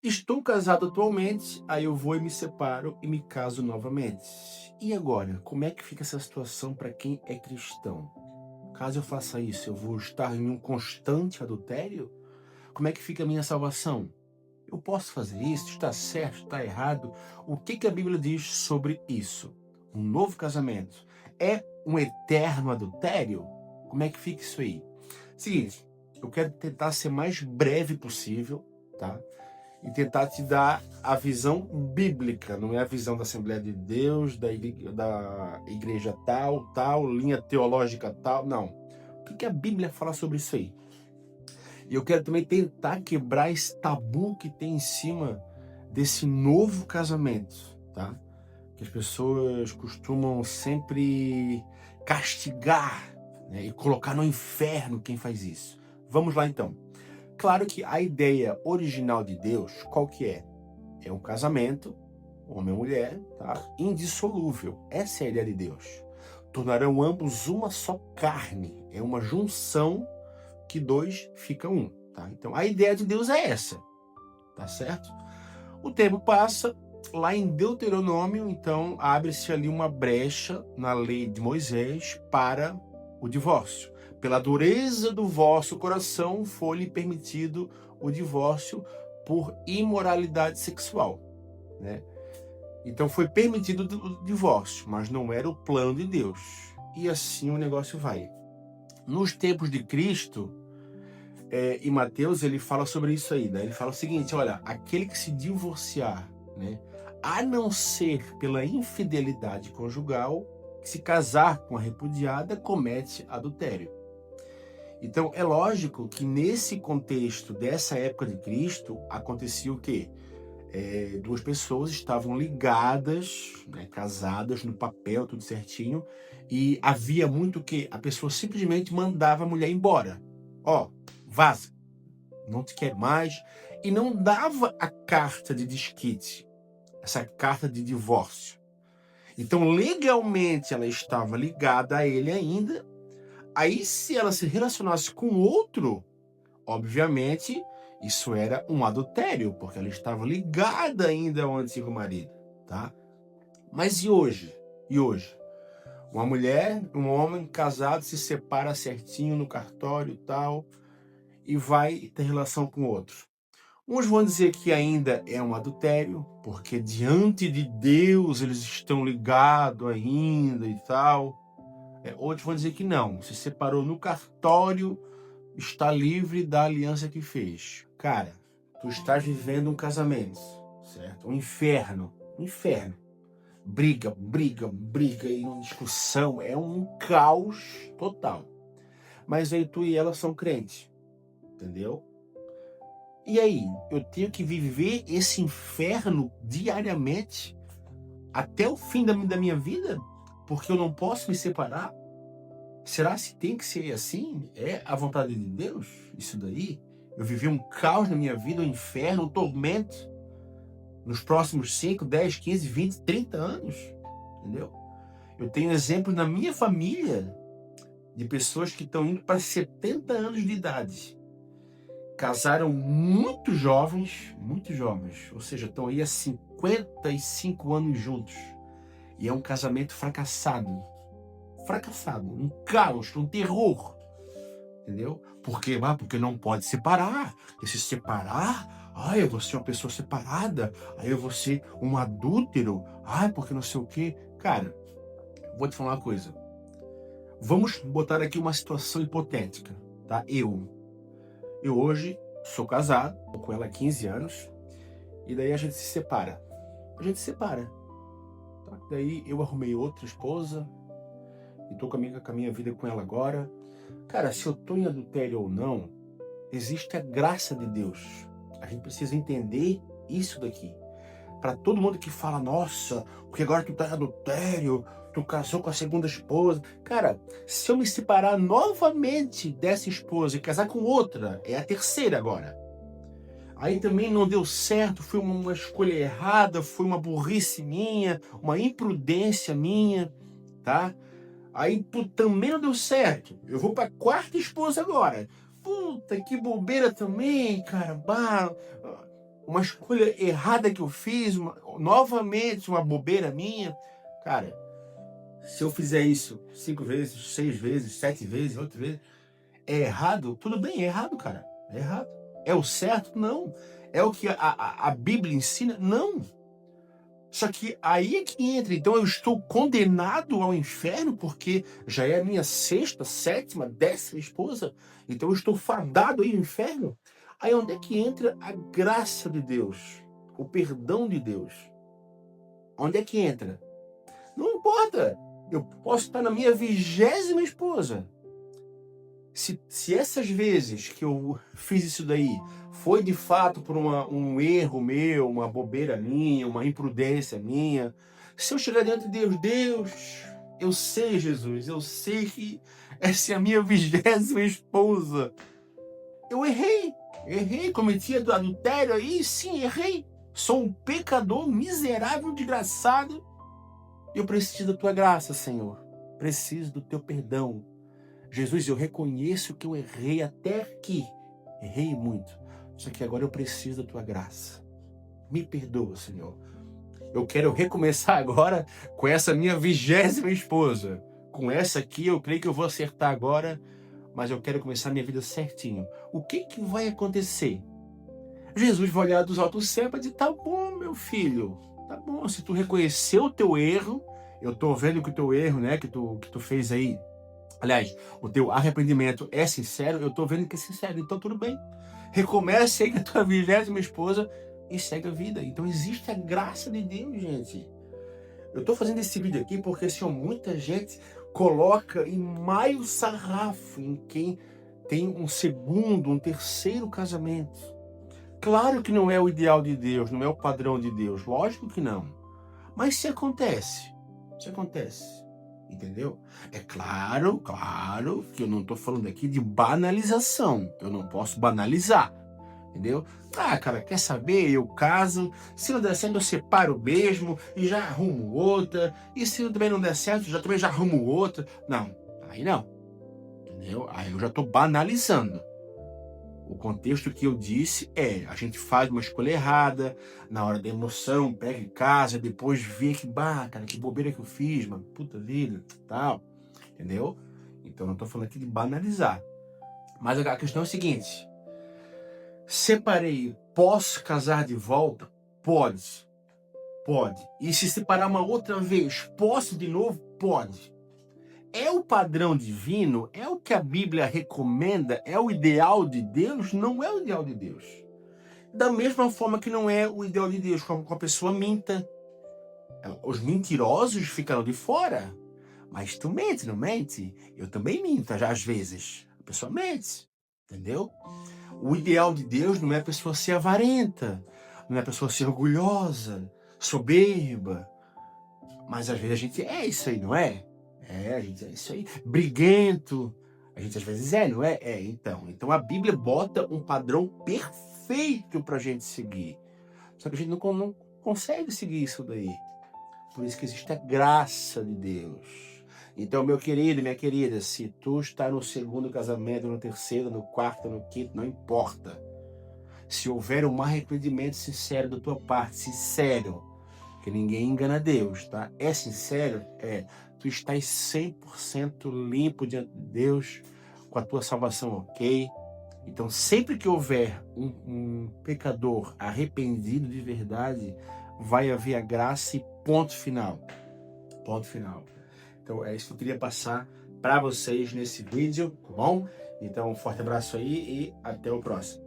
Estou casado atualmente, aí eu vou e me separo e me caso novamente. E agora, como é que fica essa situação para quem é cristão? Caso eu faça isso, eu vou estar em um constante adultério? Como é que fica a minha salvação? Eu posso fazer isso? Está certo? Está errado? O que que a Bíblia diz sobre isso? Um novo casamento é um eterno adultério? Como é que fica isso aí? Seguinte, eu quero tentar ser mais breve possível, tá? E tentar te dar a visão bíblica, não é a visão da Assembleia de Deus, da igreja tal, linha teológica tal, não. O que que a Bíblia fala sobre isso aí? E eu quero também tentar quebrar esse tabu que tem em cima desse novo casamento, tá? Que as pessoas costumam sempre castigar, né, e colocar no inferno quem faz isso. Vamos lá então. Claro que a ideia original de Deus, qual que é? É um casamento, homem e mulher, tá? Indissolúvel. Essa é a ideia de Deus. Tornarão ambos uma só carne. É uma junção que dois fica um, tá? Então a ideia de Deus é essa, tá certo? O tempo passa, lá em Deuteronômio, então abre-se ali uma brecha na lei de Moisés para o divórcio. Pela dureza do vosso coração foi-lhe permitido o divórcio por imoralidade sexual, né? Então foi permitido o divórcio, mas não era o plano de Deus. E assim o negócio vai. Nos tempos de Cristo, em Mateus, ele fala sobre isso aí, né? Ele fala o seguinte, olha, aquele que se divorciar, né, a não ser pela infidelidade conjugal, que se casar com a repudiada, comete adultério. Então, é lógico que nesse contexto dessa época de Cristo, acontecia o quê? Duas pessoas estavam ligadas, né, casadas no papel, tudo certinho, e havia muito que a pessoa simplesmente mandava a mulher embora. Ó, vaza, não te quero mais, e não dava a carta de desquite, essa carta de divórcio. Então, legalmente, ela estava ligada a ele ainda. Aí, se ela se relacionasse com outro, obviamente, isso era um adultério, porque ela estava ligada ainda ao antigo marido, tá? Mas e hoje? E hoje? Uma mulher, um homem casado se separa certinho no cartório e tal, e vai ter relação com outro. Uns vão dizer que ainda é um adultério, porque diante de Deus eles estão ligados ainda e tal. Outros vão dizer que não, se separou no cartório, está livre da aliança que fez. Cara, tu estás vivendo um casamento, certo? Um inferno, um inferno. Briga e uma discussão, é um caos total. Mas aí tu e ela são crentes, entendeu? E aí, eu tenho que viver esse inferno diariamente até o fim da minha vida? Porque eu não posso me separar? Será que tem que ser assim? É a vontade de Deus? Isso daí? Eu vivi um caos na minha vida, um inferno, um tormento nos próximos 5, 10, 15, 20, 30 anos. Entendeu? Eu tenho exemplos na minha família de pessoas que estão indo para 70 anos de idade. Casaram muito jovens, ou seja, estão aí há 55 anos juntos. E é um casamento fracassado. Fracassado, um caos, um terror. Entendeu? Por quê? Porque não pode separar. E se separar, eu vou ser uma pessoa separada, aí eu vou ser um adúltero, porque não sei o quê. Cara, vou te falar uma coisa. Vamos botar aqui uma situação hipotética, tá? Eu hoje sou casado, tô com ela há 15 anos, e daí a gente se separa. A gente se separa. Tá? Daí eu arrumei outra esposa, e tô com a minha vida com ela agora. Cara, se eu tô em adultério ou não, existe a graça de Deus. A gente precisa entender isso daqui. Para todo mundo que fala, nossa, porque agora tu tá em adultério, tu casou com a segunda esposa. Cara, se eu me separar novamente dessa esposa e casar com outra, é a terceira agora. Aí também não deu certo, foi uma escolha errada, foi uma burrice minha, uma imprudência minha, tá? Aí também não deu certo. Eu vou pra quarta esposa agora. Puta, que bobeira também, cara. uma escolha errada que eu fiz, novamente uma bobeira minha. Cara, se eu fizer isso 5 vezes, 6 vezes, 7 vezes, 8 vezes, é errado? Tudo bem, é errado, cara. É errado. É o certo? Não. É o que a Bíblia ensina? Não. Só que aí é que entra. Então eu estou condenado ao inferno porque já é a minha sexta, sétima, 10ª esposa. Então eu estou fadado aí ao inferno. Aí onde é que entra a graça de Deus? O perdão de Deus? Onde é que entra? Não importa. Eu posso estar na minha 20ª esposa. Se essas vezes que eu fiz isso daí foi de fato por um erro meu, uma bobeira minha, uma imprudência minha, se eu chegar diante de Deus, Deus, eu sei, Jesus, eu sei que essa é a minha 20ª esposa. Eu errei, cometi adultério aí, sim, errei. Sou um pecador miserável, desgraçado. Eu preciso da tua graça, Senhor. Preciso do teu perdão. Jesus, eu reconheço que eu errei até aqui. Errei muito. Só que agora eu preciso da tua graça. Me perdoa, Senhor. Eu quero recomeçar agora com essa minha 20ª esposa. Com essa aqui eu creio que eu vou acertar agora, mas eu quero começar minha vida certinho. O que vai acontecer? Jesus vai olhar dos altos céus e dizer, tá bom, meu filho. Tá bom, se tu reconheceu o teu erro, eu tô vendo que o teu erro, né, que tu fez aí, aliás, o teu arrependimento é sincero, eu tô vendo que é sincero, então tudo bem. Recomece aí com a tua 20ª esposa e segue a vida. Então existe a graça de Deus, gente. Eu tô fazendo esse vídeo aqui porque, assim, muita gente coloca em maio sarrafo em quem tem um segundo, um terceiro casamento. Claro que não é o ideal de Deus, não é o padrão de Deus, lógico que não. Mas se acontece, entendeu? É claro que eu não estou falando aqui de banalização. Eu não posso banalizar, entendeu? Ah, cara, quer saber? Eu caso, se não der certo eu separo mesmo e já arrumo outra. E se também não der certo, também já arrumo outra. Não, aí não, entendeu? Aí eu já estou banalizando. O contexto que eu disse é, a gente faz uma escolha errada, na hora da emoção, pega em casa, depois vê que, cara, que bobeira que eu fiz, mano, puta vida, tal, entendeu? Então não tô falando aqui de banalizar. Mas a questão é o seguinte, separei, posso casar de volta? Pode. E se separar uma outra vez, posso de novo? Pode. É o padrão divino? É o que a Bíblia recomenda? É o ideal de Deus? Não é o ideal de Deus. Da mesma forma que não é o ideal de Deus com a pessoa minta. Os mentirosos ficaram de fora. Mas tu mente, não mente? Eu também minto, já às vezes. A pessoa mente, entendeu? O ideal de Deus não é a pessoa ser avarenta, não é a pessoa ser orgulhosa, soberba. Mas às vezes a gente é isso aí, não é? A gente é isso aí. Briguento. A gente às vezes é, não é? Então a Bíblia bota um padrão perfeito pra gente seguir. Só que a gente não consegue seguir isso daí. Por isso que existe a graça de Deus. Então, meu querido, minha querida, se tu está no segundo casamento, no terceiro, no quarto, no quinto, não importa. Se houver um arrependimento sincero da tua parte, sincero, que ninguém engana Deus, tá? É sincero? É. Tu estás 100% limpo diante de Deus, com a tua salvação ok. Então, sempre que houver um pecador arrependido de verdade, vai haver a graça e ponto final. Ponto final. Então, é isso que eu queria passar para vocês nesse vídeo, tá bom? Então, um forte abraço aí e até o próximo.